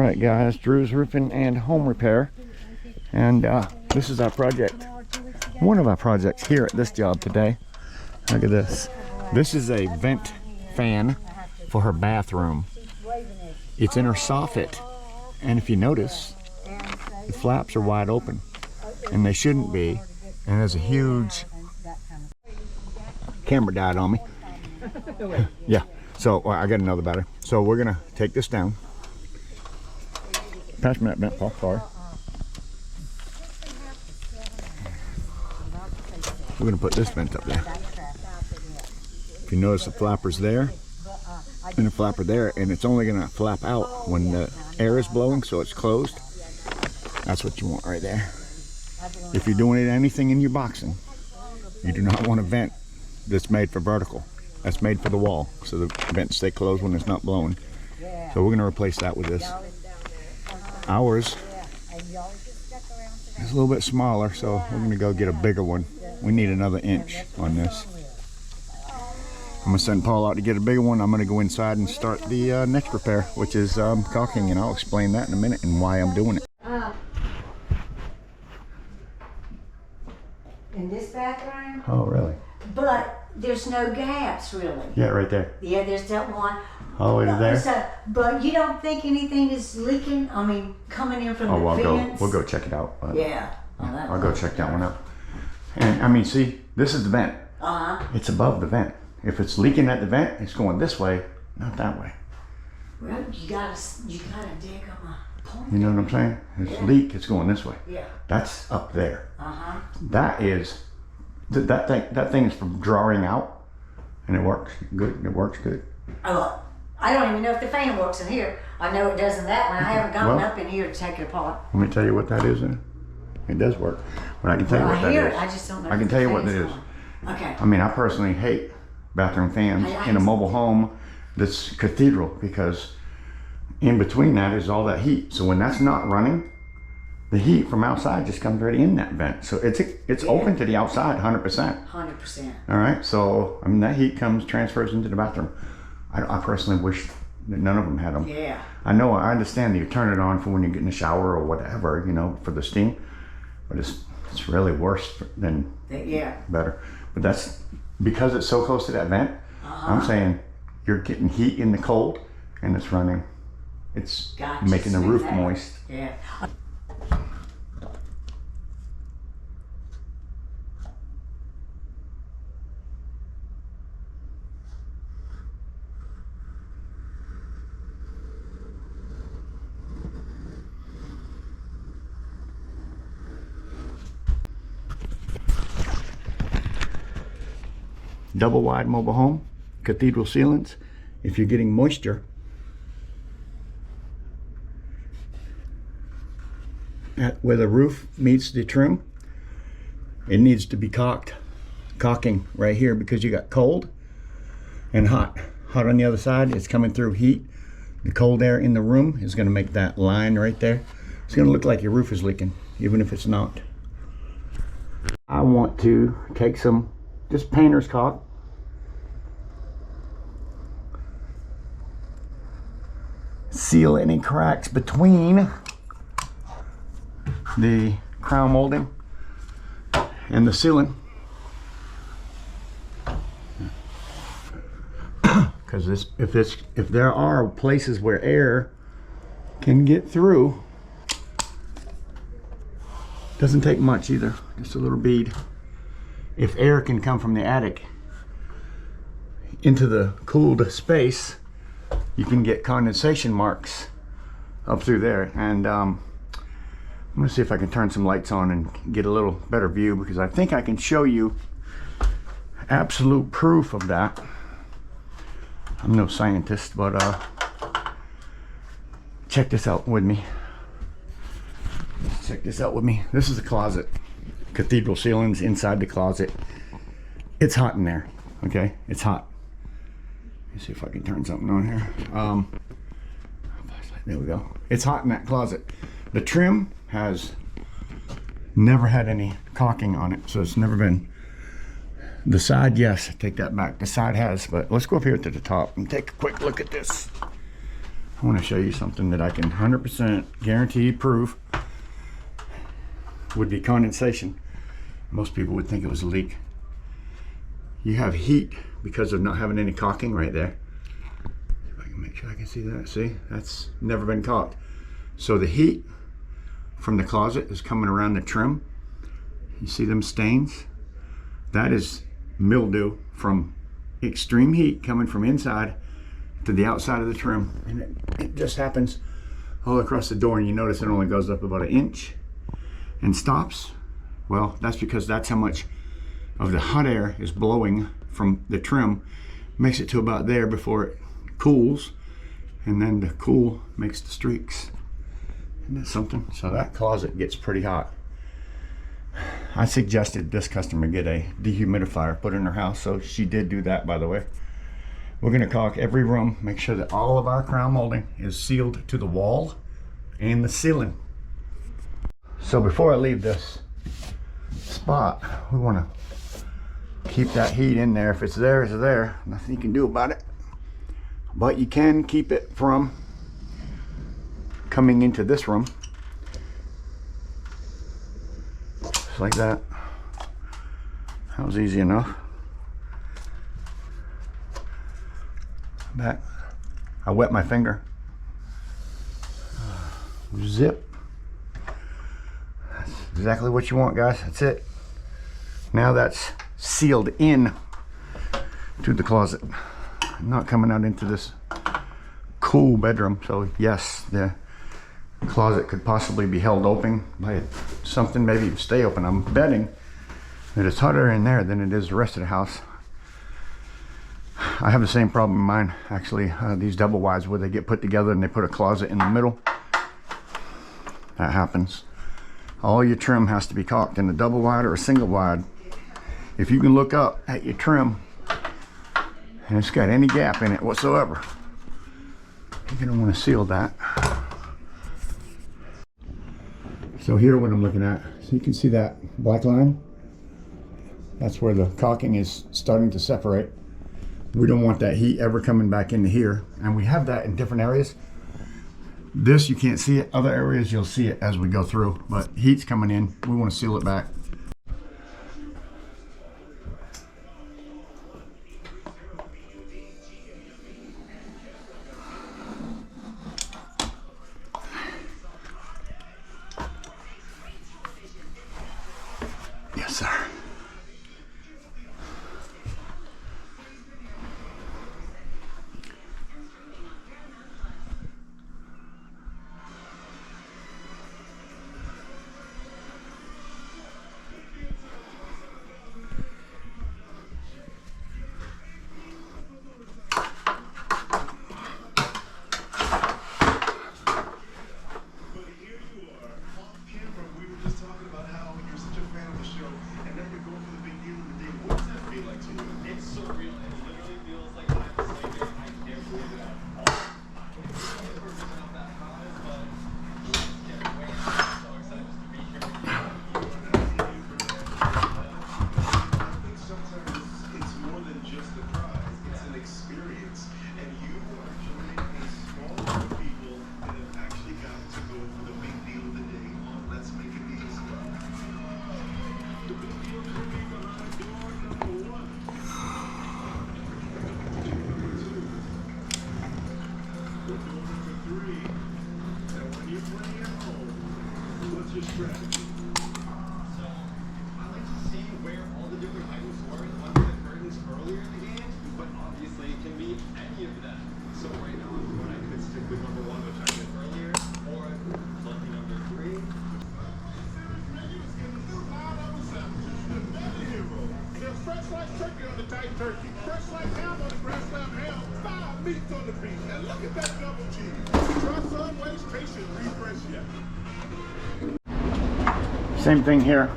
Alright guys, Drew's Roofing and Home Repair, and this is our project, one of our projects here at this job today. Look at this. This is a vent fan for her bathroom. It's in her soffit, and if you notice, the flaps are wide open, and they shouldn't be, and there's a huge... Camera died on me. Yeah, so I got another battery. So we're gonna take this down. Pass me that vent, Paul. Sorry. We're gonna put this vent up there. If you notice, the flapper's there and the flapper there, and it's only gonna flap out when the air is blowing, so it's closed. That's what you want right there. If you're doing anything in your boxing, you do not want a vent that's made for vertical. That's made for the wall, so the vents stay closed when it's not blowing. So we're gonna replace that with this. Ours is a little bit smaller, so we're gonna go get a bigger one. We need another inch on this. I'm gonna send Paul out to get a bigger one. I'm gonna go inside and start the next repair, which is caulking, and I'll explain that in a minute and why I'm doing it. In this bathroom? Oh, really? But there's no gaps, really. Yeah, right there. Yeah, there's that one. All the way to there? So, but you don't think anything is leaking? I mean, coming in from the vents? We'll go check it out. Yeah. I'll go check that one out. And I mean, see, this is the vent. It's above the vent. If it's leaking at the vent, it's going this way, not that way. Well, you gotta dig them a point. You know what I'm saying? If it's leak, it's going this way. Yeah. That's up there. That is, that thing is for drawing out, and it works good. It works good. Oh, I don't even know if the fan works in here. I know it does in that one. I haven't gone up in here to take it apart. Let me tell you what that is. It does work, but I can tell you what that is. I just don't know. I can tell you what it is. Okay. I mean, I personally hate bathroom fans in a mobile home that's cathedral, because in between that is all that heat. So when that's not running, the heat from outside just comes right in that vent. So it's open to the outside 100%. 100%. All right. So I mean, that heat transfers into the bathroom. I personally wish that none of them had them. Yeah. I understand that you turn it on for when you get in the shower or whatever, you know, for the steam, but it's really worse than better. But that's because it's so close to that vent. I'm saying you're getting heat in the cold, and it's running. It's making the roof moist. Yeah. Double wide mobile home, cathedral ceilings. If you're getting moisture where the roof meets the trim, it needs to be caulking right here, because you got cold and hot on the other side. It's coming through heat. The cold air in the room is going to make that line right there. It's going to look like your roof is leaking, even if it's not. I want to take some just painter's caulk, seal any cracks between the crown molding and the ceiling, because if there are places where air can get through, doesn't take much either, just a little bead. If air can come from the attic into the cooled space, you can get condensation marks up through there. And I'm gonna see if I can turn some lights on and get a little better view, because I think I can show you absolute proof of that. I'm no scientist, but check this out with me. Check this out with me. This is a closet. Cathedral ceilings inside the closet. It's hot in there. Okay, it's hot. Let me see if I can turn something on here. There we go. It's hot in that closet. The trim has never had any caulking on it, so it's never been. The side, yes, take that back. The side has, but let's go up here to the top and take a quick look at this. I want to show you something that I can 100% guarantee prove would be condensation. Most people would think it was a leak. You have heat because of not having any caulking right there. If I can make sure I can see that. See, that's never been caulked. So the heat from the closet is coming around the trim. You see them stains? That is mildew from extreme heat coming from inside to the outside of the trim, and it just happens all across the door. And you notice it only goes up about 1 inch and stops. Well, that's because that's how much of the hot air is blowing from the trim, makes it to about there before it cools, and then the cool makes the streaks. Isn't that something? So that closet gets pretty hot. I suggested this customer get a dehumidifier put in her house, so she did do that, by the way. We're going to caulk every room, make sure that all of our crown molding is sealed to the wall and the ceiling. So before I leave this spot, we want to keep that heat in there. If it's there, it's there. Nothing you can do about it. But you can keep it from coming into this room. Just like that. That was easy enough. That I wet my finger. Zip. That's exactly what you want, guys. That's it. Now that's sealed in to the closet, not coming out into this cool bedroom. So yes, the closet could possibly be held open by something, maybe stay open. I'm betting that it's hotter in there than it is the rest of the house. I have the same problem in mine, actually. These double wides where they get put together and they put a closet in the middle. That happens. All your trim has to be caulked in a double wide or a single wide. If you can look up at your trim and it's got any gap in it whatsoever, you're going to want to seal that. So here what I'm looking at, so you can see that black line. That's where the caulking is starting to separate. We don't want that heat ever coming back into here, and we have that in different areas. This you can't see it. Other areas you'll see it as we go through, but heat's coming in. We want to seal it back. Yes, sir. Turkey, fresh like ham on the grass slab ham, 5 meats on the beef, and look at that double cheese. Try Subway's taste and refresh yet. Same thing here.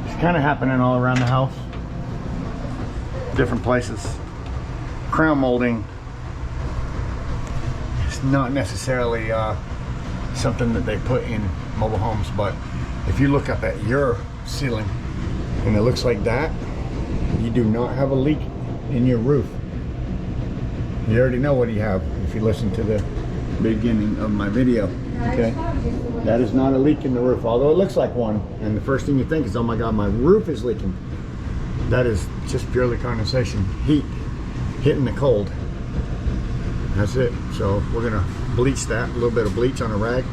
It's kind of happening all around the house. Different places. Crown molding. It's not necessarily something that they put in mobile homes, but if you look up at your ceiling and it looks like that, you do not have a leak in your roof. You already know what you have if you listen to the beginning of my video. Okay, that is not a leak in the roof, although it looks like one. And the first thing you think is, oh my God, my roof is leaking. That is just purely condensation, heat hitting the cold. That's it. So we're gonna bleach that, a little bit of bleach on a rag,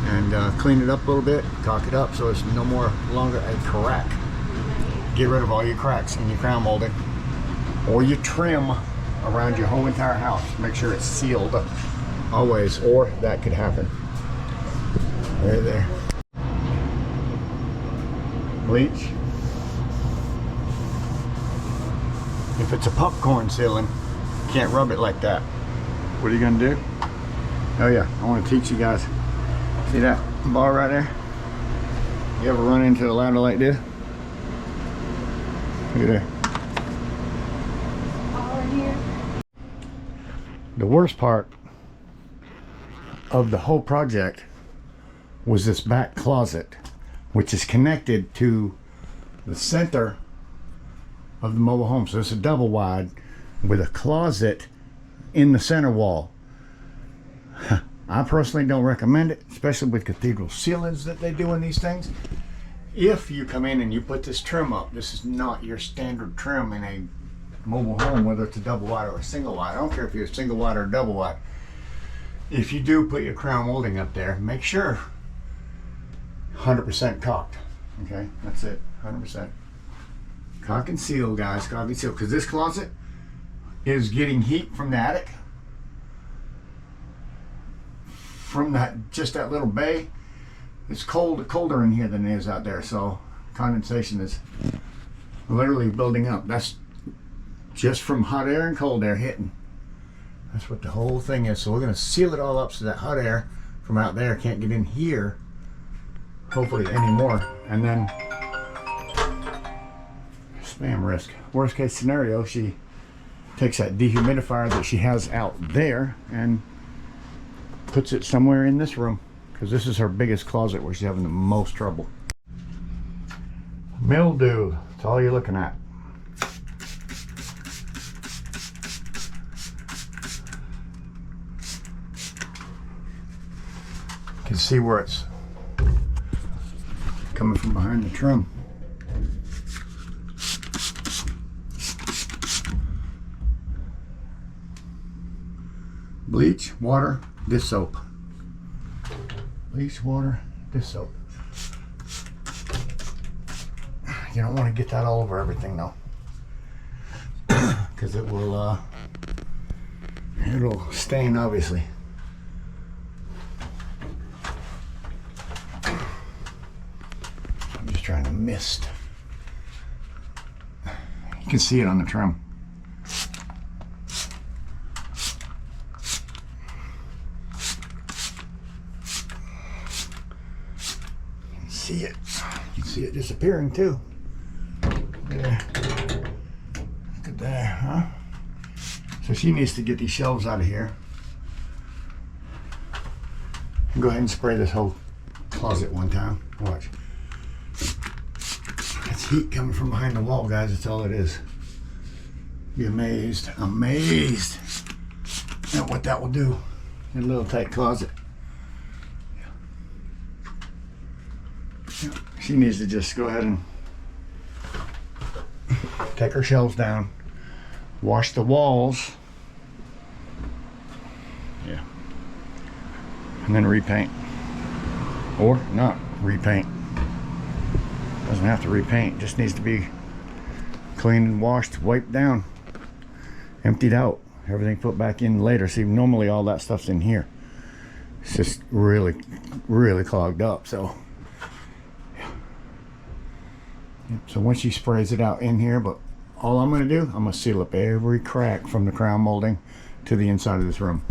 and clean it up a little bit, caulk it up so it's no longer a crack. Get rid of all your cracks in your crown molding or your trim around your whole entire house. Make sure it's sealed always, or that could happen. Right there. Bleach. If it's a popcorn ceiling, you can't rub it like that. What are you gonna do? Oh yeah, I want to teach you guys. See that bar right there? You ever run into a ladder like this? Look at there. The worst part of the whole project was this back closet, which is connected to the center of the mobile home. So it's a double wide with a closet in the center wall. I personally don't recommend it, especially with cathedral ceilings that they do in these things. If you come in and you put this trim up, this is not your standard trim in a mobile home, whether it's a double wide or a single wide. I don't care if you're a single wide or a double wide. If you do put your crown molding up there, make sure 100% caulked. Okay, that's it, 100%. Caulk and seal, guys, caulk and seal, because this closet is getting heat from the attic, from just that little bay. It's colder in here than it is out there, so condensation is literally building up. That's just from hot air and cold air hitting. That's what the whole thing is. So we're going to seal it all up so that hot air from out there can't get in here, hopefully anymore. And then spam risk. Worst case scenario, she takes that dehumidifier that she has out there and puts it somewhere in this room, because this is her biggest closet where she's having the most trouble. Mildew, that's all you're looking at. You can see where it's coming from behind the trim. Bleach, water, dish soap. Bleach, water, dish soap. You don't want to get that all over everything though, because it'll stain, obviously. I'm just trying to mist. You can see it on the trim. See it. You can see it disappearing too. There. Look at there, huh? So she needs to get these shelves out of here. And go ahead and spray this whole closet one time. Watch. That's heat coming from behind the wall, guys. That's all it is. Be amazed at what that will do in a little tight closet. She needs to just go ahead and take her shelves down, wash the walls, yeah, and then repaint, or not repaint. Doesn't have to repaint, just needs to be cleaned and washed, wiped down, emptied out, everything put back in later. See, normally all that stuff's in here. It's just really clogged up. So once she sprays it out in here, but all I'm going to do, I'm going to seal up every crack from the crown molding to the inside of this room.